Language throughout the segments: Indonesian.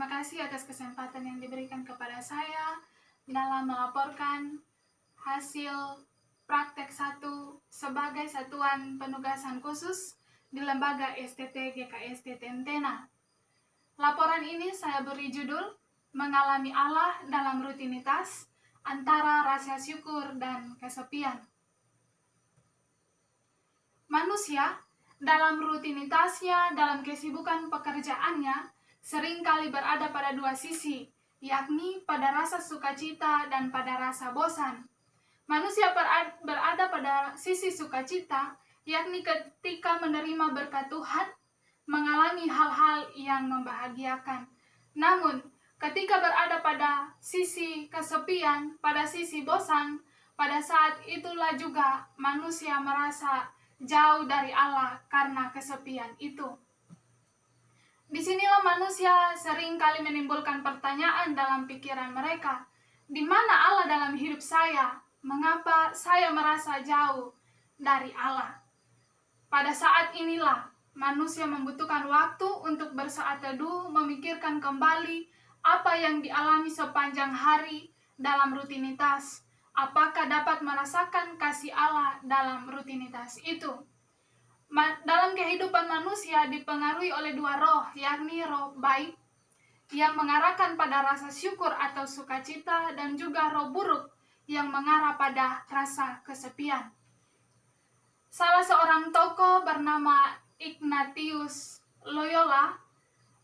Terima kasih atas kesempatan yang diberikan kepada saya dalam melaporkan hasil praktek 1 sebagai satuan penugasan khusus di Lembaga STT GKST Tentena. Laporan ini saya beri judul Mengalami Allah dalam Rutinitas Antara Rasa Syukur dan Kesepian. Manusia dalam rutinitasnya, dalam kesibukan pekerjaannya, seringkali berada pada dua sisi, yakni pada rasa sukacita dan pada rasa bosan. Manusia berada pada sisi sukacita, yakni ketika menerima berkat Tuhan, mengalami hal-hal yang membahagiakan. Namun, ketika berada pada sisi kesepian, pada sisi bosan, pada saat itulah juga manusia merasa jauh dari Allah karena kesepian itu. Disinilah manusia sering kali menimbulkan pertanyaan dalam pikiran mereka, di mana Allah dalam hidup saya? Mengapa saya merasa jauh dari Allah? Pada saat inilah manusia membutuhkan waktu untuk bersaat teduh, memikirkan kembali apa yang dialami sepanjang hari dalam rutinitas. Apakah dapat merasakan kasih Allah dalam rutinitas itu? Dalam kehidupan manusia dipengaruhi oleh dua roh, yakni roh baik yang mengarahkan pada rasa syukur atau sukacita, dan juga roh buruk yang mengarah pada rasa kesepian. Salah seorang tokoh bernama Ignatius Loyola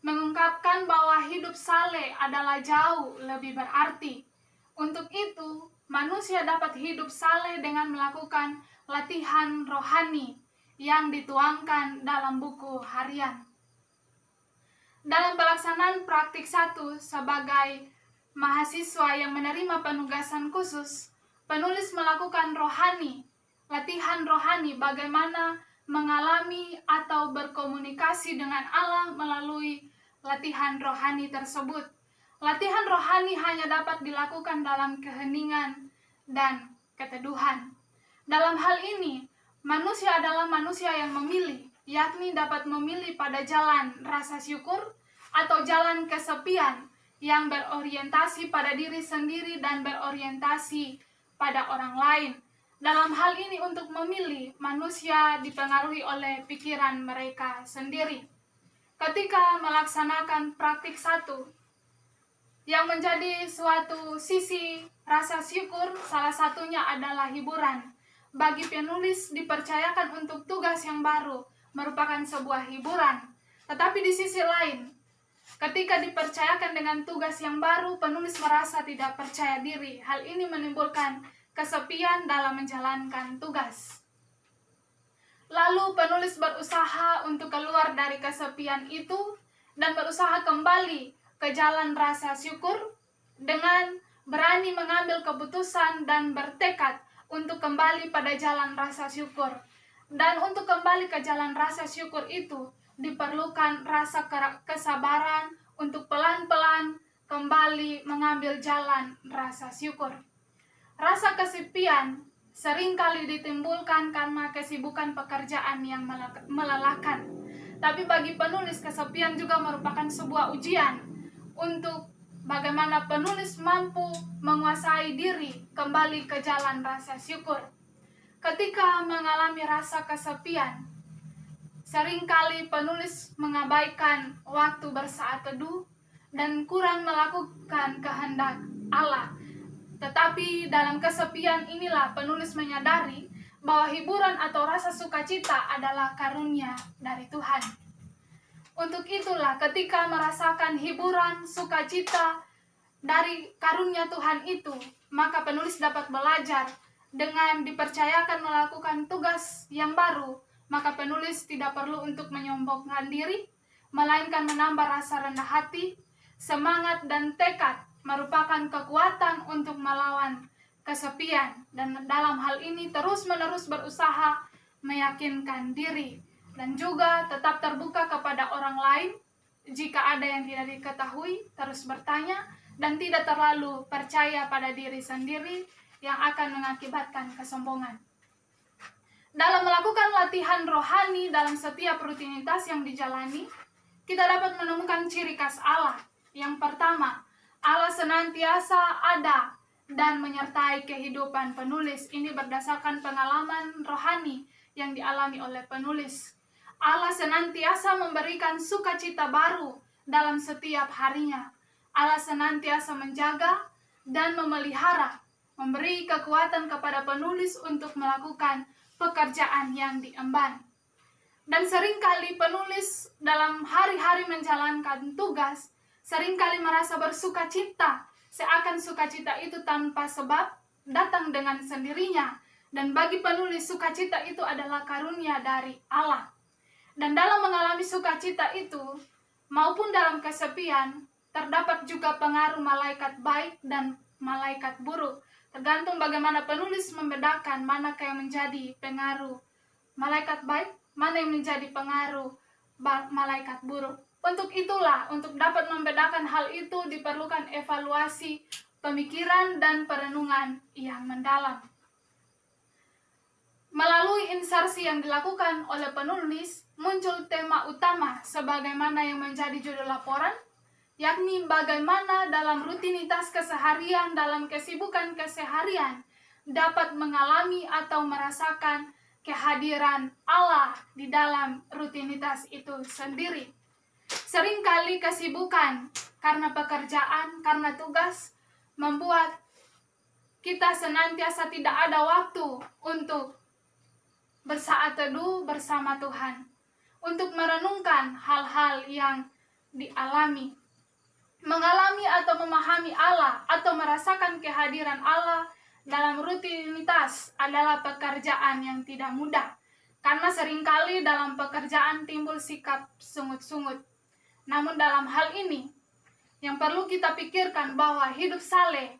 mengungkapkan bahwa hidup saleh adalah jauh lebih berarti. Untuk itu, manusia dapat hidup saleh dengan melakukan latihan rohani yang dituangkan dalam buku harian. Dalam pelaksanaan praktik 1 sebagai mahasiswa yang menerima penugasan khusus, penulis melakukan latihan rohani bagaimana mengalami atau berkomunikasi dengan Allah melalui latihan rohani tersebut. Latihan rohani hanya dapat dilakukan dalam keheningan dan keteduhan. Dalam hal ini, manusia adalah manusia yang memilih, yakni dapat memilih pada jalan rasa syukur atau jalan kesepian yang berorientasi pada diri sendiri dan berorientasi pada orang lain. Dalam hal ini untuk memilih, manusia dipengaruhi oleh pikiran mereka sendiri. Ketika melaksanakan praktik 1, yang menjadi suatu sisi rasa syukur, salah satunya adalah hiburan. Bagi penulis dipercayakan untuk tugas yang baru merupakan sebuah hiburan. Tetapi di sisi lain, ketika dipercayakan dengan tugas yang baru, penulis merasa tidak percaya diri. Hal ini menimbulkan kesepian dalam menjalankan tugas. Lalu penulis berusaha untuk keluar dari kesepian itu dan berusaha kembali ke jalan rasa syukur dengan berani mengambil keputusan dan bertekad untuk kembali pada jalan rasa syukur. Dan untuk kembali ke jalan rasa syukur itu diperlukan rasa kesabaran untuk pelan-pelan kembali mengambil jalan rasa syukur. Rasa kesepian seringkali ditimbulkan karena kesibukan pekerjaan yang melelahkan. Tapi bagi penulis, kesepian juga merupakan sebuah ujian untuk bagaimana penulis mampu menguasai diri kembali ke jalan rasa syukur. Ketika mengalami rasa kesepian, seringkali penulis mengabaikan waktu bersaat teduh dan kurang melakukan kehendak Allah. Tetapi dalam kesepian inilah penulis menyadari bahwa hiburan atau rasa sukacita adalah karunia dari Tuhan. Untuk itulah ketika merasakan hiburan, sukacita dari karunia Tuhan itu, maka penulis dapat belajar dengan dipercayakan melakukan tugas yang baru, maka penulis tidak perlu untuk menyombongkan diri, melainkan menambah rasa rendah hati, semangat dan tekad merupakan kekuatan untuk melawan kesepian, dan dalam hal ini terus-menerus berusaha meyakinkan diri dan juga tetap terbuka kepada orang lain. Jika ada yang tidak diketahui, terus bertanya dan tidak terlalu percaya pada diri sendiri yang akan mengakibatkan kesombongan. Dalam melakukan latihan rohani dalam setiap rutinitas yang dijalani, kita dapat menemukan ciri khas Allah. Yang pertama, Allah senantiasa ada dan menyertai kehidupan penulis. Ini berdasarkan pengalaman rohani yang dialami oleh penulis. Allah senantiasa memberikan sukacita baru dalam setiap harinya. Allah senantiasa menjaga dan memelihara, memberi kekuatan kepada penulis untuk melakukan pekerjaan yang diemban. Dan seringkali penulis dalam hari-hari menjalankan tugas, seringkali merasa bersuka cita, seakan sukacita itu tanpa sebab datang dengan sendirinya. Dan bagi penulis, sukacita itu adalah karunia dari Allah. Dan dalam mengalami sukacita itu, maupun dalam kesepian, terdapat juga pengaruh malaikat baik dan malaikat buruk. Tergantung bagaimana penulis membedakan manakah yang menjadi pengaruh malaikat baik, mana yang menjadi pengaruh malaikat buruk. Untuk itulah, untuk dapat membedakan hal itu diperlukan evaluasi pemikiran dan perenungan yang mendalam. Melalui insersi yang dilakukan oleh penulis, muncul tema utama sebagaimana yang menjadi judul laporan, yakni bagaimana dalam rutinitas keseharian, dalam kesibukan keseharian, dapat mengalami atau merasakan kehadiran Allah di dalam rutinitas itu sendiri. Seringkali kesibukan karena pekerjaan, karena tugas, membuat kita senantiasa tidak ada waktu untuk bersaat teduh bersama Tuhan, untuk merenungkan hal-hal yang dialami. Mengalami atau memahami Allah atau merasakan kehadiran Allah dalam rutinitas adalah pekerjaan yang tidak mudah, karena seringkali dalam pekerjaan timbul sikap sungut-sungut. Namun dalam hal ini, yang perlu kita pikirkan bahwa hidup saleh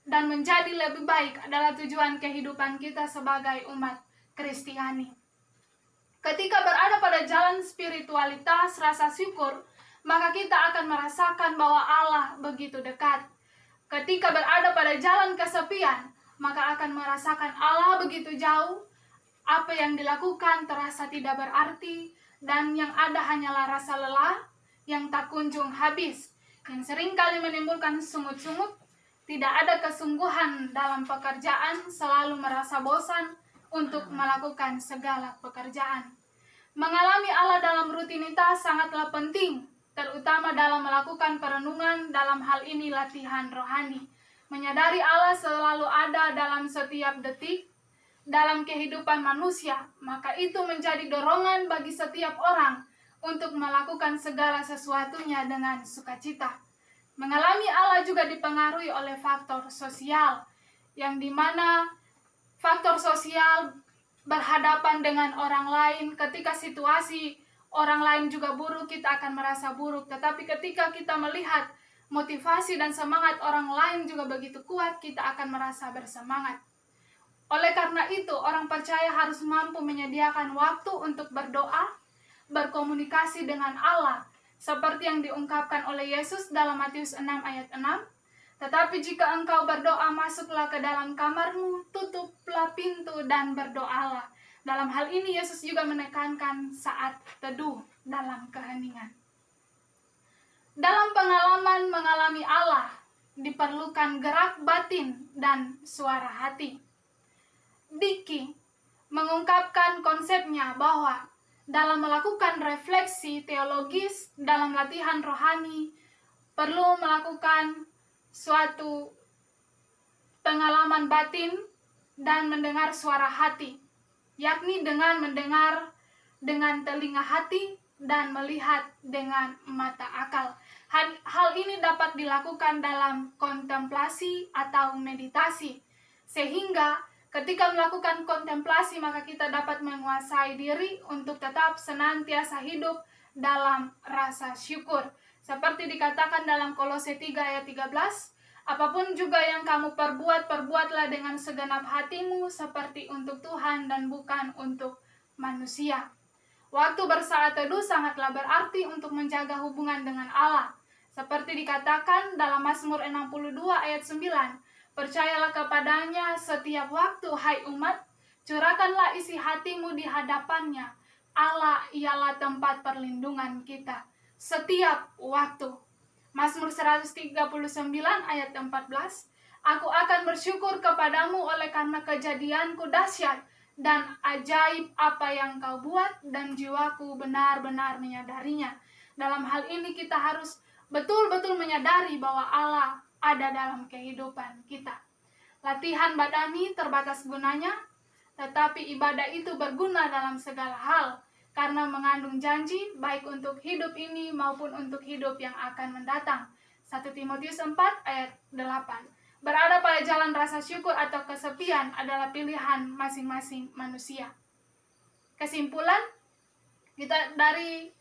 dan menjadi lebih baik adalah tujuan kehidupan kita sebagai umat Kristiani. Ketika berada pada jalan spiritualitas rasa syukur, maka kita akan merasakan bahwa Allah begitu dekat. Ketika berada pada jalan kesepian, maka akan merasakan Allah begitu jauh. Apa yang dilakukan terasa tidak berarti, dan yang ada hanyalah rasa lelah yang tak kunjung habis, yang seringkali menimbulkan sungut-sungut. Tidak ada kesungguhan dalam pekerjaan, selalu merasa bosan untuk melakukan segala pekerjaan. Mengalami Allah dalam rutinitas sangatlah penting, terutama dalam melakukan perenungan. Dalam hal ini latihan rohani. Menyadari Allah selalu ada dalam setiap detik dalam kehidupan manusia, maka itu menjadi dorongan bagi setiap orang untuk melakukan segala sesuatunya dengan sukacita. Mengalami Allah juga dipengaruhi oleh faktor sosial, yang dimana faktor sosial berhadapan dengan orang lain. Ketika situasi orang lain juga buruk, kita akan merasa buruk. Tetapi ketika kita melihat motivasi dan semangat orang lain juga begitu kuat, kita akan merasa bersemangat. Oleh karena itu, orang percaya harus mampu menyediakan waktu untuk berdoa, berkomunikasi dengan Allah, seperti yang diungkapkan oleh Yesus dalam Matius 6 ayat 6. Tetapi jika engkau berdoa, masuklah ke dalam kamarmu, tutuplah pintu dan berdoalah. Dalam hal ini Yesus juga menekankan saat teduh dalam keheningan. Dalam pengalaman mengalami Allah, diperlukan gerak batin dan suara hati. Diki mengungkapkan konsepnya bahwa dalam melakukan refleksi teologis dalam latihan rohani, perlu melakukan suatu pengalaman batin dan mendengar suara hati, yakni dengan mendengar dengan telinga hati dan melihat dengan mata akal. Hal ini dapat dilakukan dalam kontemplasi atau meditasi, sehingga ketika melakukan kontemplasi maka kita dapat menguasai diri untuk tetap senantiasa hidup dalam rasa syukur. Seperti dikatakan dalam Kolose 3 ayat 13, apapun juga yang kamu perbuat, perbuatlah dengan segenap hatimu seperti untuk Tuhan dan bukan untuk manusia. Waktu bersaat teduh sangatlah berarti untuk menjaga hubungan dengan Allah. Seperti dikatakan dalam Mazmur 62 ayat 9, percayalah kepadanya setiap waktu, hai umat, curahkanlah isi hatimu di hadapannya. Allah ialah tempat perlindungan kita setiap waktu. Mazmur 139 ayat 14, aku akan bersyukur kepadamu oleh karena kejadianku dahsyat dan ajaib apa yang kau buat, dan jiwaku benar-benar menyadarinya. Dalam hal ini kita harus betul-betul menyadari bahwa Allah ada dalam kehidupan kita. Latihan badani terbatas gunanya, tetapi ibadah itu berguna dalam segala hal, karena mengandung janji baik untuk hidup ini maupun untuk hidup yang akan mendatang. 1 Timotius 4 ayat 8. Berada pada jalan rasa syukur atau kesepian adalah pilihan masing-masing manusia. Kesimpulan, dari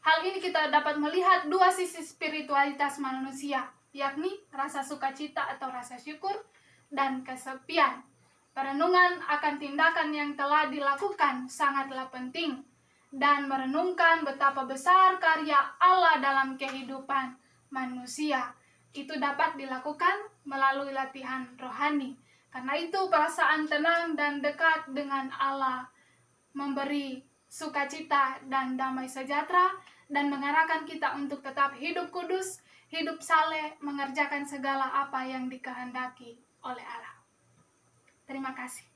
hal ini kita dapat melihat dua sisi spiritualitas manusia, yakni rasa sukacita atau rasa syukur dan kesepian. Perenungan akan tindakan yang telah dilakukan sangatlah penting, dan merenungkan betapa besar karya Allah dalam kehidupan manusia itu dapat dilakukan melalui latihan rohani. Karena itu perasaan tenang dan dekat dengan Allah memberi sukacita dan damai sejahtera, dan mengarahkan kita untuk tetap hidup kudus, hidup saleh, mengerjakan segala apa yang dikehendaki oleh Allah. Terima kasih.